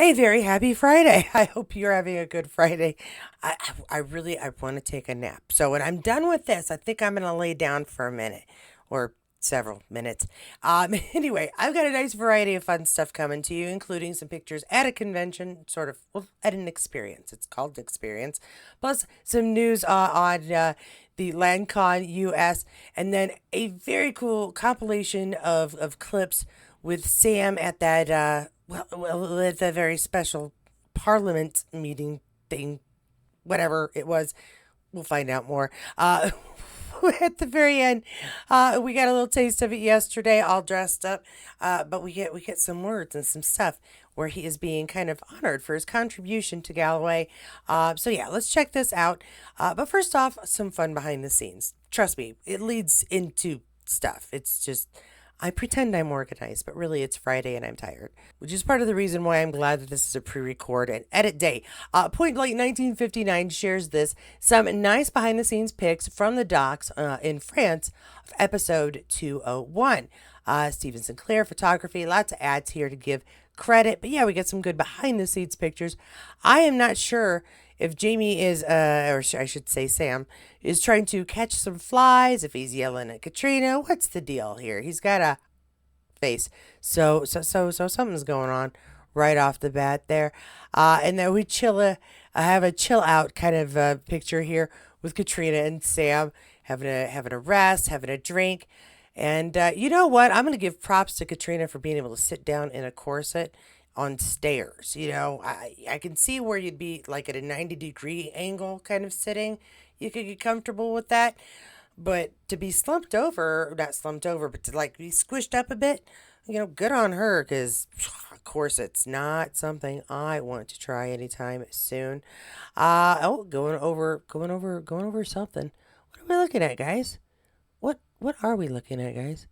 Hey, very happy Friday. I hope you're having a good Friday. I want to take a nap. So when I'm done with this, I think I'm going to lay down for a minute or several minutes. Anyway, I've got a nice variety of fun stuff coming to you, including some pictures at a convention, sort of, well, at an experience. It's called Experience. Plus some news on the LandCon US, and then a very cool compilation of clips with Sam at that at the very special Parliament meeting thing, whatever it was. We'll find out more. At the very end, we got a little taste of it yesterday, all dressed up. But we get some words and some stuff where he is being kind of honored for his contribution to Galloway. So yeah, let's check this out. But first off, some fun behind the scenes. Trust me, it leads into stuff. It's just I pretend I'm organized, but really it's Friday and I'm tired, which is part of the reason why I'm glad that this is a pre record and edit day. Point Blank 1959 shares this some nice behind the scenes pics from the docks in France of episode 201. Stephen Sinclair photography, lots of ads here to give credit, but yeah, we get some good behind the scenes pictures. I am not sure if Jamie is, I should say Sam, is trying to catch some flies, if he's yelling at Katrina. What's the deal here? He's got a face. So something's going on right off the bat there. And then we have a chill out kind of picture here with Katrina and Sam having a rest, having a drink. And you know what? I'm going to give props to Katrina for being able to sit down in a corset on stairs. I can see where you'd be like at a 90-degree angle kind of sitting. You could get comfortable with that. But to be slumped over, not slumped over, but to like be squished up a bit, good on her because, of course, it's not something I want to try anytime soon. Going over something. What are we looking at, guys? What are we looking at, guys?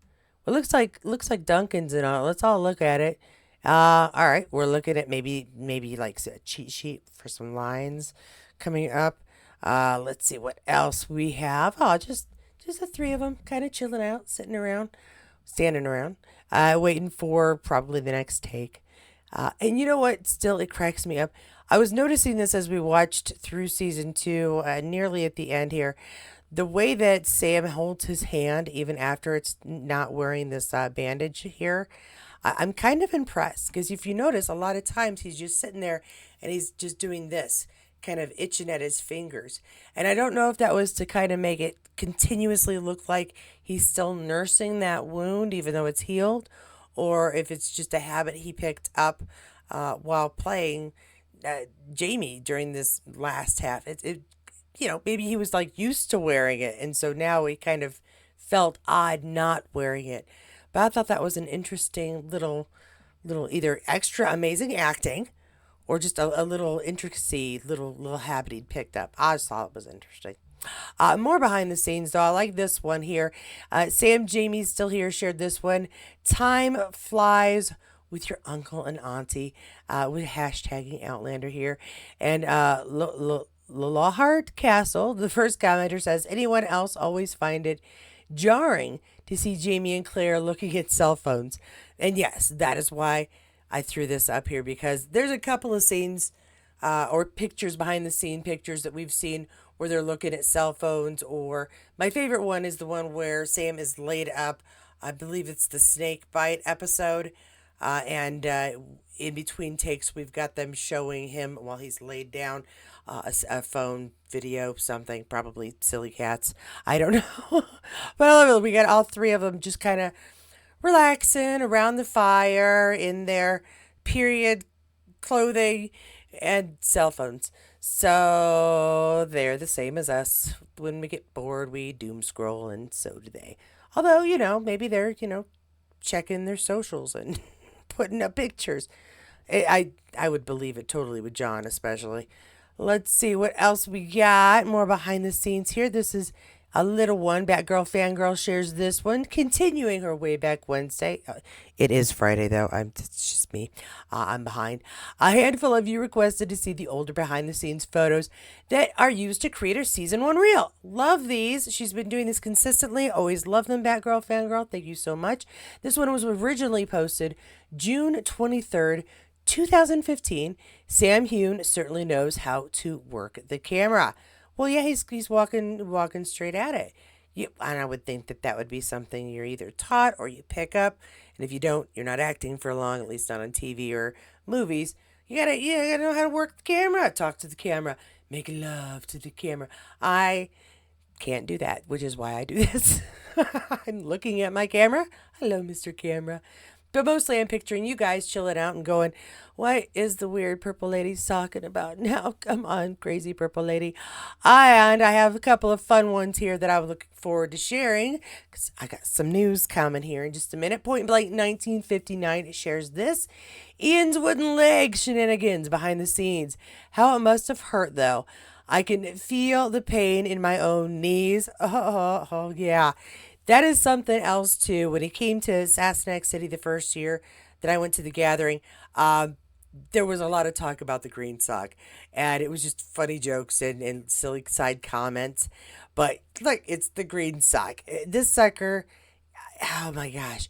Well, looks like Duncan's and all. Let's all look at it. All right, we're looking at maybe like a cheat sheet for some lines coming up. Let's see what else we have. Oh, just the three of them, kind of chilling out, sitting around, standing around, waiting for probably the next take. And you know what? Still, it cracks me up. I was noticing this as we watched through season two, nearly at the end here. The way that Sam holds his hand, even after it's not wearing this bandage here, I'm kind of impressed because if you notice, a lot of times he's just sitting there and he's just doing this, kind of itching at his fingers. And I don't know if that was to kind of make it continuously look like he's still nursing that wound, even though it's healed, or if it's just a habit he picked up while playing Jamie during this last half. Maybe he was like used to wearing it, and so now he kind of felt odd not wearing it. But I thought that was an interesting little either extra amazing acting or just a little intricacy, little habit he'd picked up. I just thought it was interesting. More behind the scenes, though. I like this one here. Sam Jamie's still here, shared this one. Time flies with your uncle and auntie with hashtagging Outlander here. And Lawhart Castle, the first commenter says, anyone else always find it jarring to see Jamie and Claire looking at cell phones. And yes, that is why I threw this up here because there's a couple of scenes or pictures, behind the scene pictures that we've seen where they're looking at cell phones. Or my favorite one is the one where Sam is laid up. I believe it's the snake bite episode. And in between takes, we've got them showing him while he's laid down a phone video, something, probably silly cats. I don't know. But I love it. We got all three of them just kind of relaxing around the fire in their period clothing and cell phones. So they're the same as us. When we get bored, we doom scroll, and so do they. Although, maybe they're, checking their socials and putting up pictures. I would believe it totally with John, especially. Let's see what else we got. More behind the scenes here. This is a little one. Batgirl Fangirl shares this one, continuing her way back Wednesday. It is Friday, though. It's just me. I'm behind. A handful of you requested to see the older behind the scenes photos that are used to create her season one reel. Love these. She's been doing this consistently. Always love them, Batgirl Fangirl. Thank you so much. This one was originally posted June 23rd, 2015, Sam Heughan certainly knows how to work the camera. Well, yeah, he's walking straight at it. And I would think that that would be something you're either taught or you pick up. And if you don't, you're not acting for long, at least not on TV or movies. You gotta know how to work the camera, talk to the camera, make love to the camera. I can't do that, which is why I do this. I'm looking at my camera. Hello, Mr. Camera. But mostly I'm picturing you guys chilling out and going, what is the weird purple lady talking about now? Come on, crazy purple lady. And I have a couple of fun ones here that I'm looking forward to sharing because I got some news coming here in just a minute. Point Blank 1959 it shares this. Ian's wooden leg shenanigans behind the scenes. How it must have hurt, though. I can feel the pain in my own knees. Oh, yeah. That is something else, too. When he came to Sassenach City the first year that I went to the gathering, there was a lot of talk about the green sock. And it was just funny jokes and silly side comments. But, look, it's the green sock. This sucker, oh my gosh.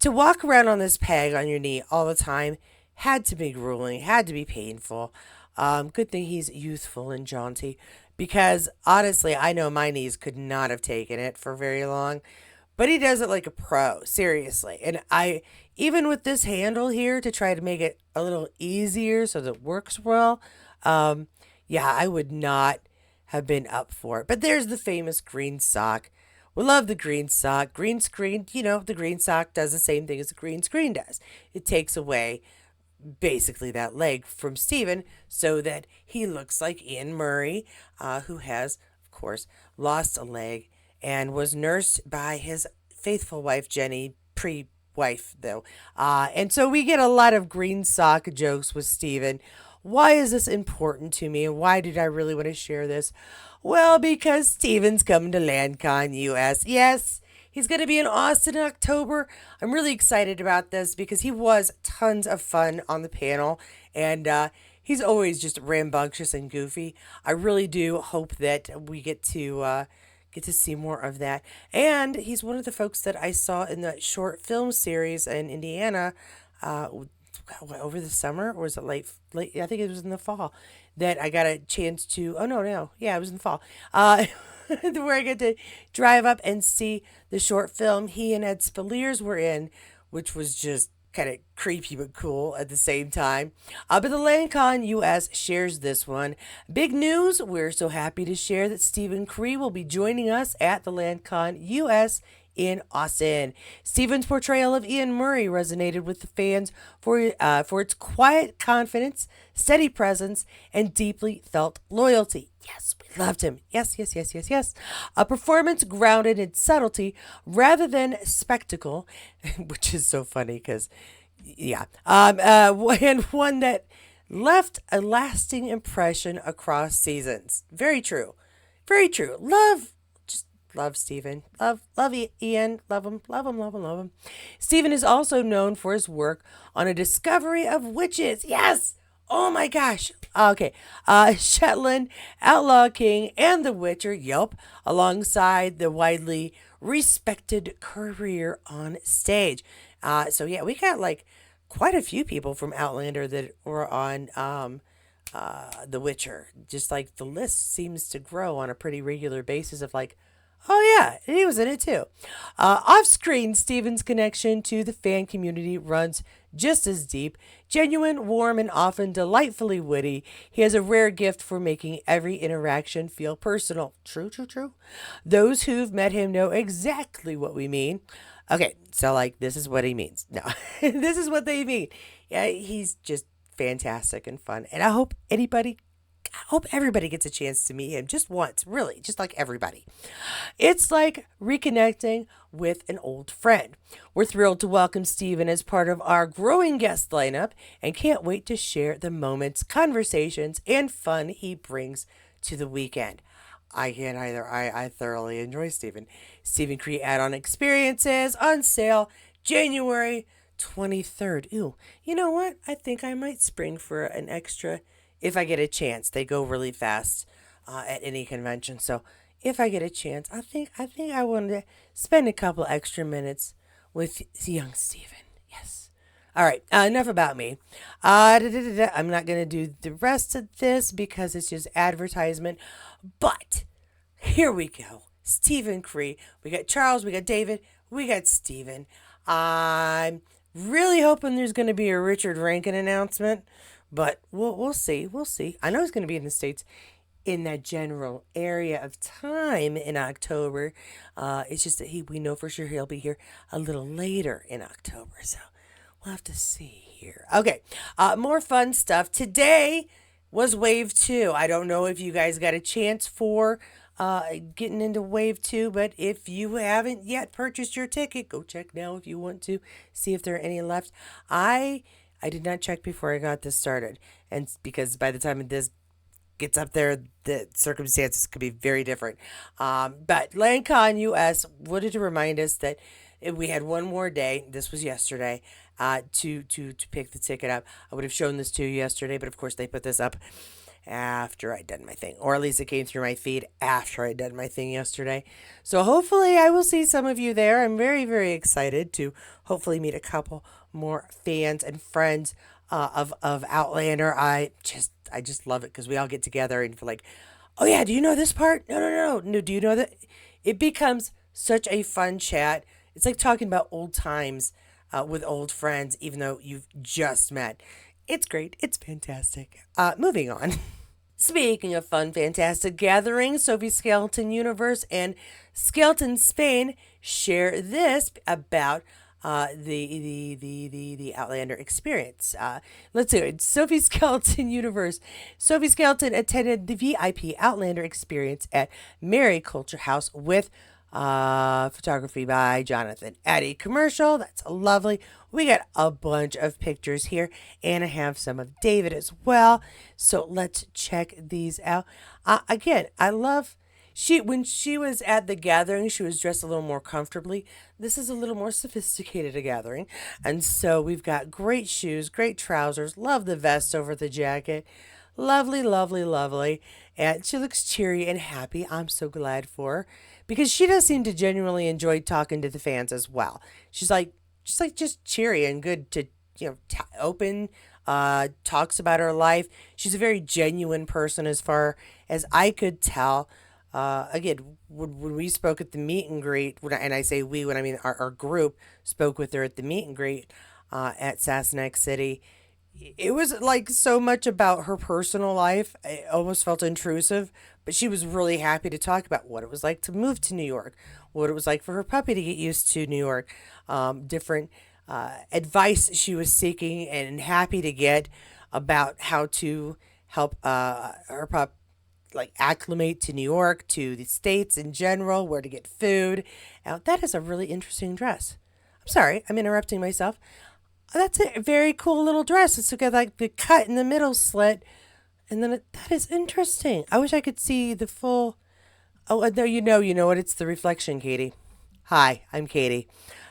To walk around on this peg on your knee all the time had to be grueling, had to be painful. Good thing he's youthful and jaunty because honestly, I know my knees could not have taken it for very long. But he does it like a pro, seriously. And even with this handle here to try to make it a little easier so that it works well, um, yeah, I would not have been up for it. But there's the famous green sock. We love the green sock. Green screen, the green sock does the same thing as the green screen does. It takes away basically that leg from Stephen so that he looks like Ian Murray, who has, of course, lost a leg and was nursed by his faithful wife, Jenny, pre wife, though. And so we get a lot of green sock jokes with Stephen. Why is this important to me and why did I really want to share this? Well, because Stephen's coming to LandCon US. Yes, he's going to be in Austin in October. I'm really excited about this because he was tons of fun on the panel and he's always just rambunctious and goofy. I really do hope that we get to see more of that. And he's one of the folks that I saw in that short film series in Indiana over the summer, or was it late? I think it was in the fall that I got a chance to. Oh no, yeah, it was in the fall. Where I get to drive up and see the short film he and Ed Spaliers were in, which was just kind of creepy but cool at the same time. But the LandCon US shares this one. Big news, we're so happy to share that Stephen Cree will be joining us at the LandCon US in Austin. Stephen's portrayal of Ian Murray resonated with the fans for its quiet confidence, steady presence, and deeply felt loyalty. Yes, we loved him. Yes, yes, yes, yes, yes. A performance grounded in subtlety rather than spectacle, which is so funny because, yeah. And one that left a lasting impression across seasons. Very true. Very true. Love Stephen. Love Ian. Love him. Love him. Love him. Love him. Stephen is also known for his work on A Discovery of Witches. Yes. Oh my gosh. Okay. Shetland, Outlaw King, and The Witcher. Yup. Alongside the widely respected career on stage. So yeah, we got like quite a few people from Outlander that were on The Witcher. Just like the list seems to grow on a pretty regular basis of like, oh, yeah, and he was in it too. Off screen, Stephen's connection to the fan community runs just as deep. Genuine, warm, and often delightfully witty. He has a rare gift for making every interaction feel personal. True, true, true. Those who've met him know exactly what we mean. Okay, so like, this is what he means. No, this is what they mean. Yeah, he's just fantastic and fun. And I hope everybody gets a chance to meet him just once, really, just like everybody. It's like reconnecting with an old friend. We're thrilled to welcome Stephen as part of our growing guest lineup and can't wait to share the moments, conversations, and fun he brings to the weekend. I can't either. I thoroughly enjoy Stephen. Stephen Cree add-on experiences on sale January 23rd. Ooh, you know what? I think I might spring for an extra if I get a chance. They go really fast at any convention. So if I get a chance, I think I want to spend a couple extra minutes with young Stephen. Yes. All right, enough about me. I'm not going to do the rest of this because it's just advertisement. But here we go. Stephen Cree. We got Charles, we got David, we got Stephen. I'm really hoping there's going to be a Richard Rankin announcement, but we'll see. We'll see. I know he's going to be in the States in that general area of time in October. It's just that we know for sure he'll be here a little later in October. So we'll have to see here. Okay, more fun stuff. Today was Wave 2. I don't know if you guys got a chance for getting into Wave 2, but if you haven't yet purchased your ticket, go check now if you want to see if there are any left. I did not check before I got this started, and because by the time this gets up there, the circumstances could be very different. But LandCon US wanted to remind us that we had one more day. This was yesterday. To pick the ticket up. I would have shown this to you yesterday, but of course they put this up after I'd done my thing, or at least it came through my feed after I'd done my thing yesterday. So hopefully I will see some of you there. I'm very, very excited to hopefully meet a couple more fans and friends of Outlander. I just love it because we all get together and feel like, oh yeah, do you know this part? No. Do you know that? It becomes such a fun chat. It's like talking about old times with old friends, even though you've just met. It's great. It's fantastic. Moving on. Speaking of fun, fantastic gatherings, Sophie Skeleton Universe and Skeleton Spain share this about the Outlander experience. Let's do it. Sophie Skeleton Universe. Sophie Skeleton attended the VIP Outlander experience at Mary Culture House with photography by Jonathan Eddy. Commercial. That's lovely. We got a bunch of pictures here, and I have some of David as well. So let's check these out. Again, I love. When she was at the gathering, she was dressed a little more comfortably. This is a little more sophisticated a gathering. And so we've got great shoes, great trousers. Love the vest over the jacket. Lovely, lovely, lovely. And she looks cheery and happy. I'm so glad for her because she does seem to genuinely enjoy talking to the fans as well. She's just cheery and good to, open, talks about her life. She's a very genuine person as far as I could tell. Again, when we spoke at the meet and greet, and I say we, when I mean our group spoke with her at the meet and greet at Sassenach City, it was like so much about her personal life. It almost felt intrusive, but she was really happy to talk about what it was like to move to New York, what it was like for her puppy to get used to New York, different advice she was seeking and happy to get about how to help her pup like acclimate to New York, to the States in general, where to get food. Now, that is a really interesting dress. I'm sorry, I'm interrupting myself. That's a very cool little dress. It's got like the cut in the middle slit. And then that is interesting. I wish I could see the full. Oh, no, you know what? It's the reflection, Katie. Hi, I'm Katie.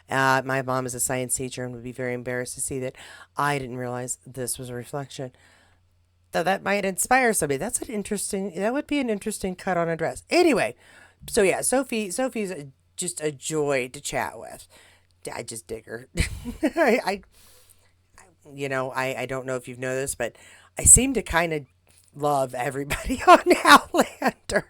My mom is a science teacher and would be very embarrassed to see that I didn't realize this was a reflection. That might inspire somebody. That would be an interesting cut on a dress. Anyway, so yeah, Sophie's just a joy to chat with. I just dig her. I don't know if you've noticed, but I seem to kind of love everybody on Outlander.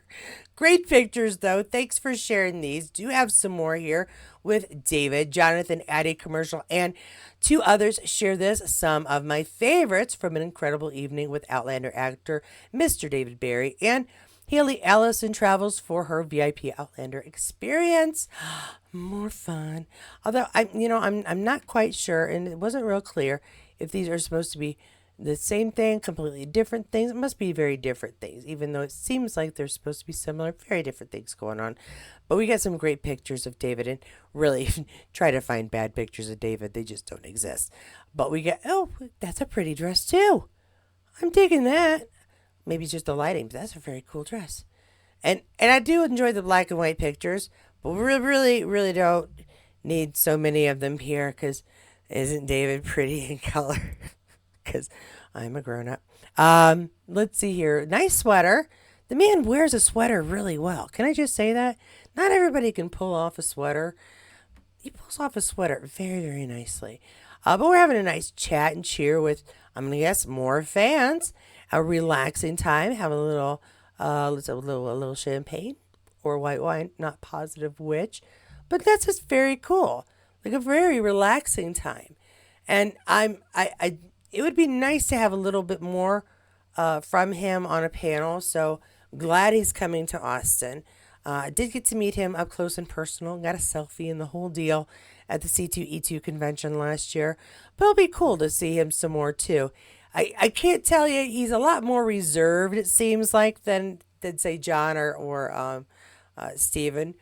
Great pictures, though. Thanks for sharing these. Do have some more here with David, Jonathan Eddy commercial, and two others share this. Some of my favorites from an incredible evening with Outlander actor Mr. David Barry and Haley Allison travels for her VIP Outlander experience. More fun. Although I'm not quite sure, and it wasn't real clear if these are supposed to be the same thing, completely different things. It must be very different things, even though it seems like they're supposed to be similar. Very different things going on. But we got some great pictures of David, and really try to find bad pictures of David. They just don't exist. But we get, that's a pretty dress too. I'm digging that. Maybe it's just the lighting, but that's a very cool dress. And I do enjoy the black and white pictures, but we really, really don't need so many of them here because isn't David pretty in color? Because I'm a grown-up. Let's see here. Nice sweater. The man wears a sweater really well. Can I just say that? Not everybody can pull off a sweater. He pulls off a sweater very, very nicely. But we're having a nice chat and cheer with, I'm going to guess, more fans. A relaxing time, have let's have a little champagne or white wine, not positive which, but that's just very cool, like a very relaxing time. And it would be nice to have a little bit more from him on a panel. So glad he's coming to Austin. I did get to meet him up close and personal, got a selfie and the whole deal at the C2E2 convention last year. But it'll be cool to see him some more too. I can't tell you, he's a lot more reserved, it seems like, than say John or Stephen,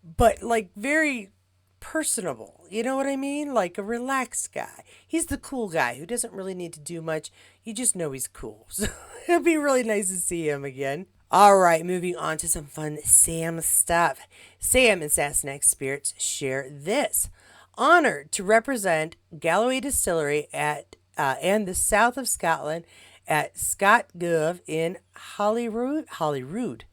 but like very personable. You know what I mean? Like a relaxed guy. He's the cool guy who doesn't really need to do much. You just know he's cool. So it'll be really nice to see him again. All right, moving on to some fun Sam stuff. Sam and Sassenach Spirits share this. Honored to represent Galloway Distillery and the south of Scotland at Scott Gov in Holyrood.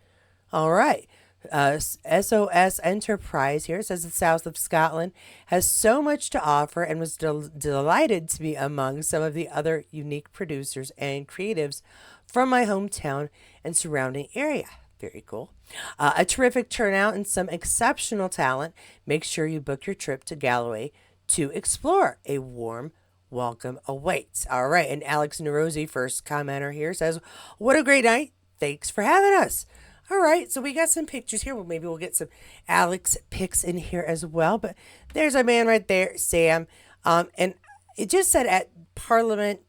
All right. SOS Enterprise here says the south of Scotland has so much to offer and was delighted to be among some of the other unique producers and creatives from my hometown and surrounding area. Very cool. A terrific turnout and some exceptional talent. Make sure you book your trip to Galloway to explore. A warm welcome awaits. All right. And Alex Nerosi, first commenter here, says, what a great night. Thanks for having us. All right, so we got some pictures here. Well, maybe we'll get some Alex pics in here as well. But there's our man right there, Sam. And it just said at Parliament,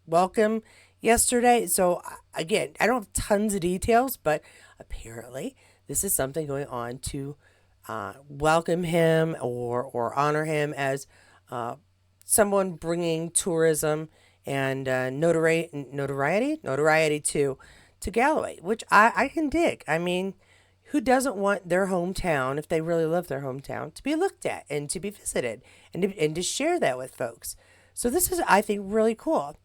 welcome yesterday. So again, I don't have tons of details, but apparently this is something going on to welcome him or honor him as someone bringing tourism and notoriety to Galloway, which I can dig. I mean, who doesn't want their hometown, if they really love their hometown, to be looked at and to be visited and to share that with folks? So this is, I think, really cool.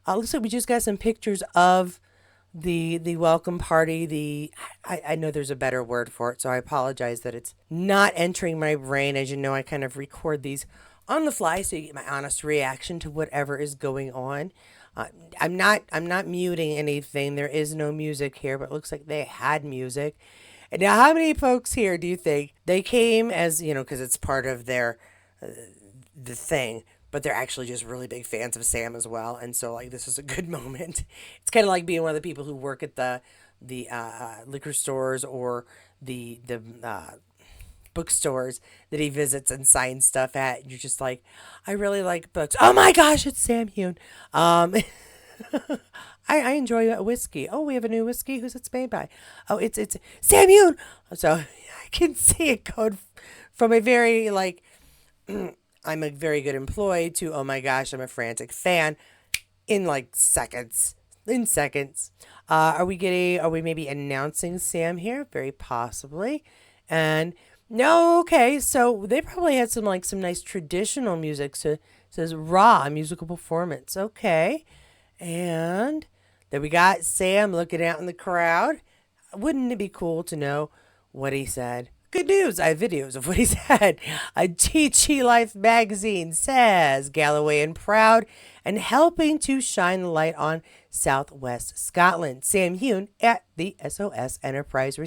Looks like we just got some pictures of the welcome party. I know there's a better word for it, so I apologize that it's not entering my brain. As you know, I kind of record these on the fly so you get my honest reaction to whatever is going on. I'm not muting anything. There is no music here, but it looks like they had music. And now, how many folks here do you think they came as, because it's part of their the thing, but they're actually just really big fans of Sam as well, and so like this is a good moment. It's kind of like being one of the people who work at the liquor stores or the bookstores that he visits and signs stuff at, and you're just like, I really like books. Oh my gosh, it's Sam Heughan. I enjoy whiskey. Oh, we have a new whiskey. Who's it made by? Oh, it's Sam Heughan. So I can see it going from a very like I'm a very good employee to oh my gosh, I'm a frantic fan in like seconds. In seconds. Are we maybe announcing Sam here? Very possibly. And no, okay, so they probably had some nice traditional music. So it says raw musical performance. Okay. And then we got Sam looking out in the crowd. Wouldn't it be cool to know what he said? Good news, I have videos of what he said. A TG Life magazine says Galloway and proud and helping to shine the light on Southwest Scotland. Sam Heughan at the SOS Enterprise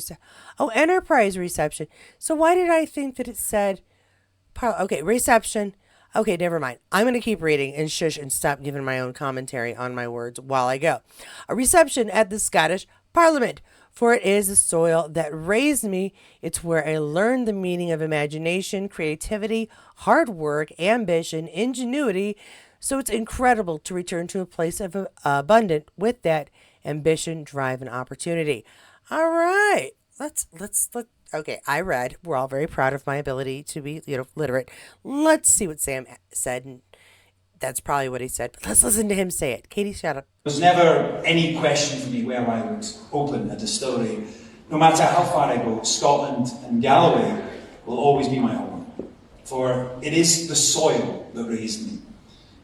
Enterprise reception. So why did I think that it said reception? Okay, never mind. I'm going to keep reading and shush and stop giving my own commentary on my words while I go. A reception at the Scottish Parliament. For it is the soil that raised me. It's where I learned the meaning of imagination, creativity, hard work, ambition, ingenuity. So it's incredible to return to a place of abundant with that ambition, drive, and opportunity. All right, let's. Okay, I read. We're all very proud of my ability to be, literate. Let's see what Sam said. And that's probably what he said. But let's listen to him say it. Katie, shout out. There's never any question for me where I would open a distillery. No matter how far I go, Scotland and Galloway will always be my home. For it is the soil that raised me.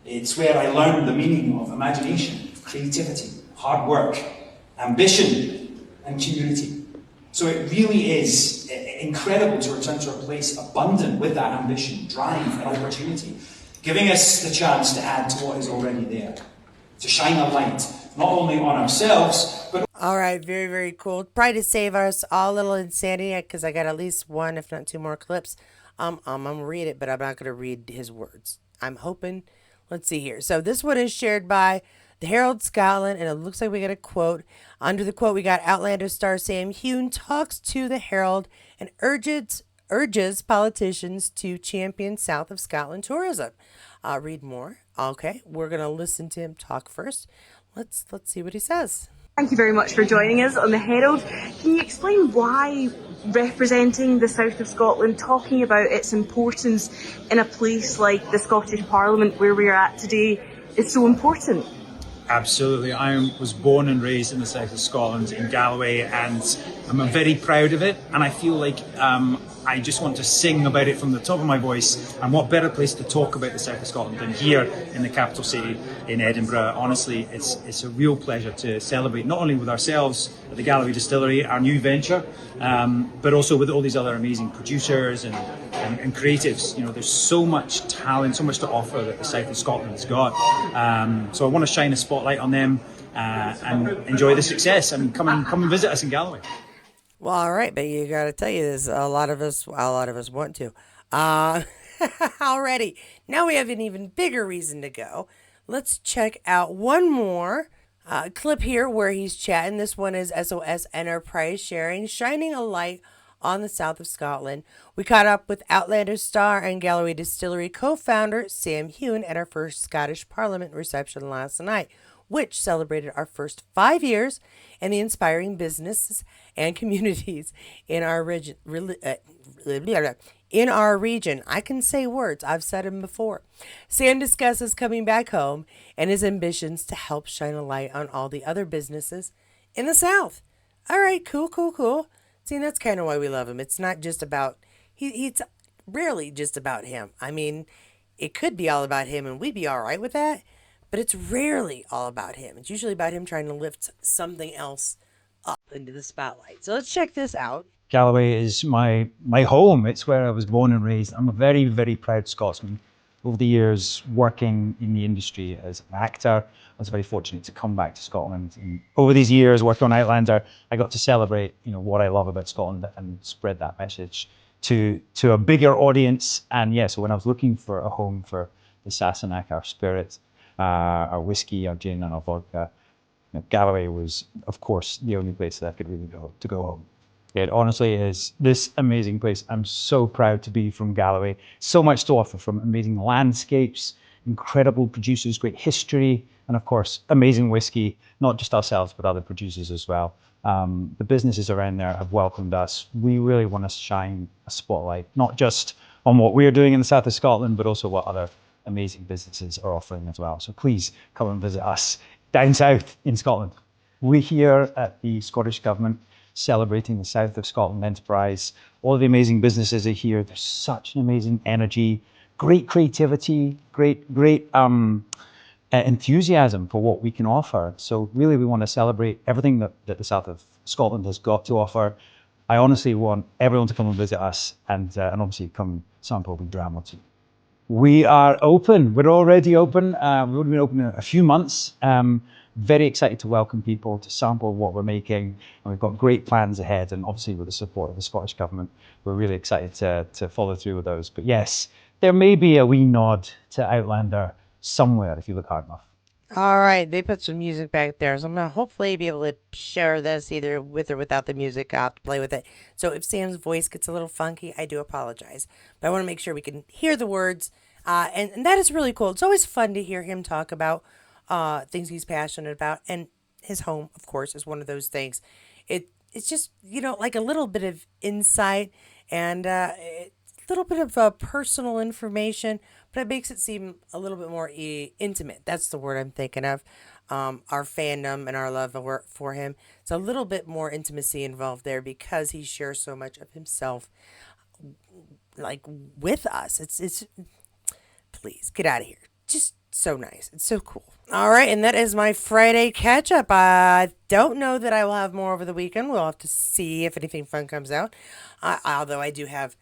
It's where I learned the meaning of imagination, creativity, hard work, ambition, and community. So it really is incredible to return to a place abundant with that ambition, drive, and opportunity. giving us the chance to add to what is already there, to shine a light not only on ourselves, but All right, very, very cool. Probably to save us all a little insanity, because I got at least one, if not two more clips. I'm gonna read it, but I'm not gonna read his words. I'm hoping. Let's see here. So this one is shared by the Herald Scotland, and it looks like we got a quote. Under the quote, we got Outlander star Sam Heughan talks to the Herald and urges politicians to champion South of Scotland tourism. Read more. Okay, we're gonna listen to him talk first. Let's see what he says. Thank you very much for joining us on the Herald. Can you explain why representing the south of Scotland, talking about its importance in a place like the Scottish Parliament where we're at today is so important? Absolutely. I was born and raised in the south of Scotland in Galloway, and I'm very proud of it. And I feel like I just want to sing about it from the top of my voice. And what better place to talk about the south of Scotland than here in the capital city in Edinburgh? Honestly, it's a real pleasure to celebrate not only with ourselves at the Galloway Distillery, our new venture, but also with all these other amazing producers and creatives. You know, there's so much talent, so much to offer that the south of Scotland's got. So I want to shine a spotlight on them and enjoy the success. I mean, come and visit us in Galloway. Well, all right, but you got to tell you this. A lot of us want to. Already. Now we have an even bigger reason to go. Let's check out one more clip here where he's chatting. This one is SOS Enterprise sharing, shining a light on the south of Scotland. We caught up with Outlander star and Galloway Distillery co-founder Sam Heughan at our first Scottish Parliament reception last night, which celebrated our first 5 years and the inspiring businesses and communities in our region. I can say words. I've said them before. Sam discusses coming back home and his ambitions to help shine a light on all the other businesses in the South. All right, cool. See, that's kind of why we love him. It's not just about, he's rarely just about him. I mean, it could be all about him and we'd be all right with that, but it's rarely all about him. It's usually about him trying to lift something else up into the spotlight. So let's check this out. Galloway is my home. It's where I was born and raised. I'm a very, very proud Scotsman. Over the years working in the industry as an actor, I was very fortunate to come back to Scotland. And over these years working on Outlander, I got to celebrate, what I love about Scotland and spread that message to a bigger audience. And yeah, so when I was looking for a home for the Sassenach, our spirits, our whiskey, our gin, and our vodka, Galloway was, of course, the only place that I could really go home. It honestly is this amazing place. I'm so proud to be from Galloway. So much to offer, from amazing landscapes, incredible producers, great history, and of course, amazing whiskey, not just ourselves, but other producers as well. The businesses around there have welcomed us. We really want to shine a spotlight, not just on what we're doing in the south of Scotland, but also what other amazing businesses are offering as well. So please come and visit us down south in Scotland. We're here at the Scottish Government celebrating the South of Scotland enterprise. All the amazing businesses are here. There's such an amazing energy, great creativity, great enthusiasm for what we can offer. So really we want to celebrate everything that the South of Scotland has got to offer. I honestly want everyone to come and visit us and obviously come sample the dram or two. We are open. We're already open. We've only been open a few months. Very excited to welcome people to sample what we're making. And we've got great plans ahead. And obviously with the support of the Scottish Government, we're really excited to follow through with those. But yes, there may be a wee nod to Outlander somewhere if you look hard enough. All right, they put some music back there, so I'm gonna hopefully be able to share this either with or without the music. I'll have to play with it. So if Sam's voice gets a little funky, I do apologize, but I want to make sure we can hear the words, and that is really cool. It's always fun to hear him talk about things he's passionate about, and his home, of course, is one of those things. It's just like a little bit of insight and a little bit of personal information, but it makes it seem a little bit more intimate. That's the word I'm thinking of. Our fandom and our love for him. It's a little bit more intimacy involved there because he shares so much of himself, like with us. It's please get out of here. Just so nice. It's so cool. All right, and that is my Friday catch up. I don't know that I will have more over the weekend. We'll have to see if anything fun comes out. Although I do have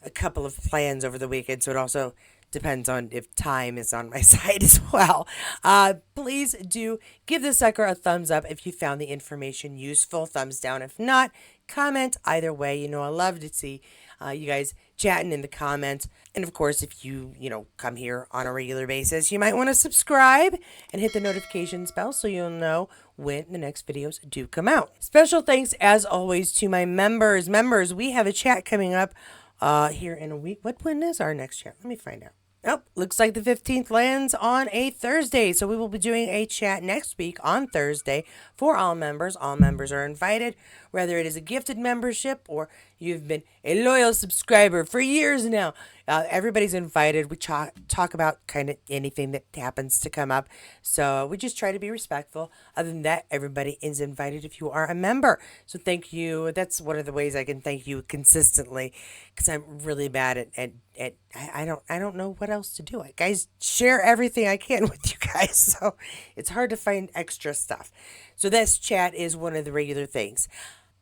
a couple of plans over the weekend, so it also Depends on if time is on my side as well. Please do give this sucker a thumbs up if you found the information useful. Thumbs down if not. Comment either way. You know, I love to see you guys chatting in the comments. And of course, if you come here on a regular basis, you might want to subscribe and hit the notifications bell so you'll know when the next videos do come out. Special thanks, as always, to my members. Members, we have a chat coming up here in a week. When is our next chat? Let me find out. Oh, looks like the 15th lands on a Thursday. So we will be doing a chat next week on Thursday for all members. All members are invited, whether it is a gifted membership or you've been a loyal subscriber for years now. Everybody's invited. We talk about kind of anything that happens to come up. So we just try to be respectful. Other than that, everybody is invited if you are a member. So thank you. That's one of the ways I can thank you consistently, because I'm really bad at I don't know what else to do. Guys, share everything I can with you guys. So it's hard to find extra stuff. So this chat is one of the regular things.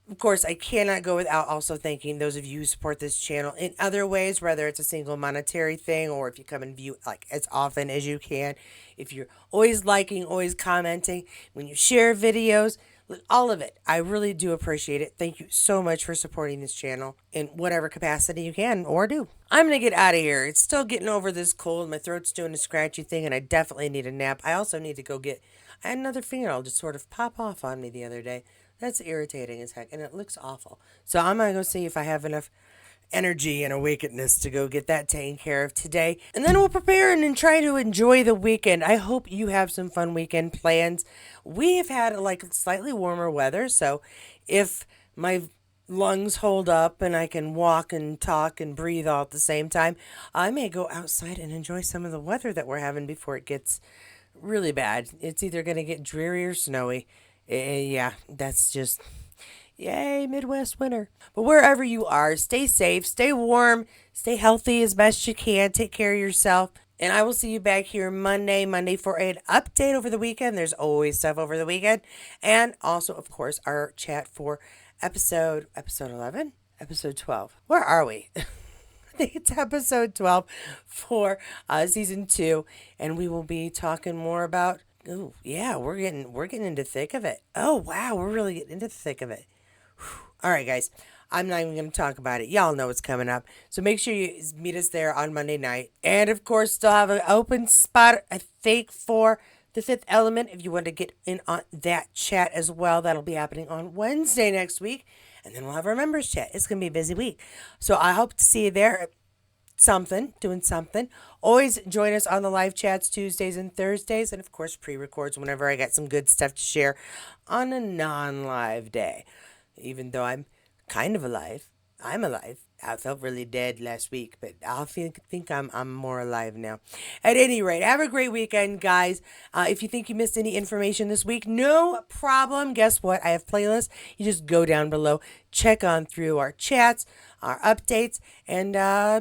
Of course, I cannot go without also thanking those of you who support this channel in other ways, whether it's a single monetary thing or if you come and view like as often as you can. If you're always liking, always commenting, when you share videos, all of it. I really do appreciate it. Thank you so much for supporting this channel in whatever capacity you can or do. I'm going to get out of here. It's still getting over this cold. My throat's doing a scratchy thing and I definitely need a nap. I also need to go get another fingernail just sort of pop off on me the other day. That's irritating as heck and it looks awful. So I'm going to go see if I have enough energy and awakenedness to go get that taken care of today. And then we'll prepare and try to enjoy the weekend. I hope you have some fun weekend plans. We have had like slightly warmer weather, so if my lungs hold up and I can walk and talk and breathe all at the same time, I may go outside and enjoy some of the weather that we're having before it gets really bad. It's either going to get dreary or snowy. Yeah, that's just... Yay, Midwest winter. But wherever you are, stay safe, stay warm, stay healthy as best you can. Take care of yourself. And I will see you back here Monday for an update over the weekend. There's always stuff over the weekend. And also, of course, our chat for episode 11? Episode 12. Where are we? I think it's episode 12 for season 2. And we will be talking more about, oh, yeah, we're getting into the thick of it. Oh, wow, we're really getting into the thick of it. All right, guys, I'm not even going to talk about it. Y'all know what's coming up. So make sure you meet us there on Monday night. And, of course, still have an open spot, I think, for the Fifth Element. If you want to get in on that chat as well, that'll be happening on Wednesday next week. And then we'll have our members chat. It's going to be a busy week. So I hope to see you there. Doing something. Always join us on the live chats Tuesdays and Thursdays. And, of course, pre-records whenever I got some good stuff to share on a non-live day. Even though I'm kind of alive, I'm alive. I felt really dead last week, but I think I'm more alive now. At any rate, have a great weekend, guys. If you think you missed any information this week, no problem. Guess what? I have playlists. You just go down below, check on through our chats, our updates, and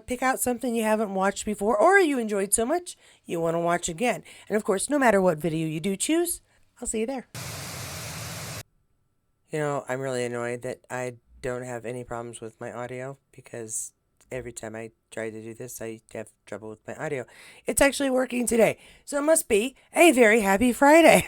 pick out something you haven't watched before or you enjoyed so much you want to watch again. And of course, no matter what video you do choose, I'll see you there. You know, I'm really annoyed that I don't have any problems with my audio because every time I try to do this, I have trouble with my audio. It's actually working today, so it must be a very happy Friday.